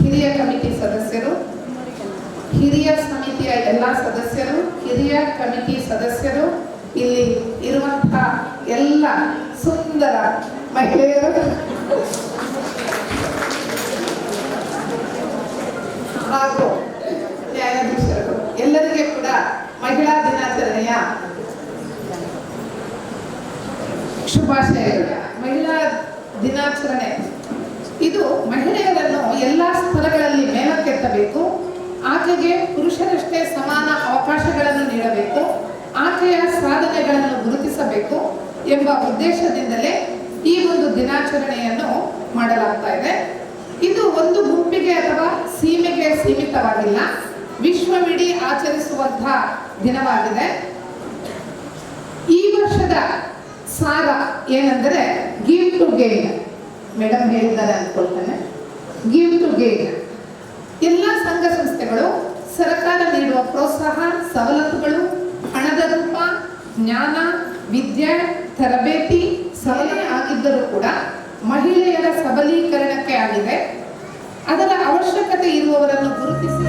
ಹಿರಿಯ ಕಮಿಟಿ ಸದಸ್ಯರು, ಹಿರಿಯ ಸಮಿತಿಯ ಎಲ್ಲ ಸದಸ್ಯರು, ಹಿರಿಯ ಕಮಿಟಿ ಸದಸ್ಯರು, ಇಲ್ಲಿ ಇರುವಂತಹ ಎಲ್ಲ ಸುಂದರ ಮಹಿಳೆಯರು ಹಾಗೂ ನ್ಯಾಯಾಧೀಶರು, ಎಲ್ಲರಿಗೆ ಕೂಡ ಮಹಿಳಾ ದಿನಾಚರಣೆಯ ಶುಭಾಶಯಗಳು. ಮಹಿಳಾ ದಿನಾಚರಣೆ ಇದು ಮಹಿಳೆಯರನ್ನು ಎಲ್ಲ ಸ್ತರಗಳಲ್ಲಿ ಮೇಲಕ್ಕೆತ್ತಬೇಕು, ಆಕೆಗೆ ಪುರುಷರಷ್ಟೇ ಸಮಾನ ಅವಕಾಶಗಳನ್ನು ನೀಡಬೇಕು, ಆಕೆಯ ಸಾಧನೆಗಳನ್ನು ಗುರುತಿಸಬೇಕು ಎಂಬ ಉದ್ದೇಶದಿಂದಲೇ ಈ ಒಂದು ದಿನಾಚರಣೆಯನ್ನು ಮಾಡಲಾಗ್ತಾ ಇದೆ. ಇದು ಒಂದು ಗುಂಪಿಗೆ ಅಥವಾ ಸೀಮೆಗೆ ಸೀಮಿತವಾಗಿಲ್ಲ, ವಿಶ್ವವಿಡೀ ಆಚರಿಸುವಂತಹ ದಿನವಾಗಿದೆ. ಈ ವರ್ಷದ ಸಾರ ಏನೆಂದರೆ ಗಿವ್ ಟು ಗೇನ್. ಮೇಡಮ್ ಹೇಳಿದ್ದಾರೆ ಅಂದ್ಕೊಳ್ತೇನೆ. Give to gain. ಎಲ್ಲ ಸಂಘ ಸಂಸ್ಥೆಗಳು ಸರ್ಕಾರ ನೀಡುವ ಪ್ರೋತ್ಸಾಹ, ಸವಲತ್ತುಗಳು, ಹಣದ ರೂಪ, ಜ್ಞಾನ, ವಿದ್ಯೆ, ತರಬೇತಿ, ಸಲಹೆ ಆಗಿದ್ದರೂ ಕೂಡ ಮಹಿಳೆಯರ ಸಬಲೀಕರಣಕ್ಕೆ ಆಗಿದೆ. ಅದರ ಅವಶ್ಯಕತೆ ಇರುವವರನ್ನು ಗುರುತಿಸಿ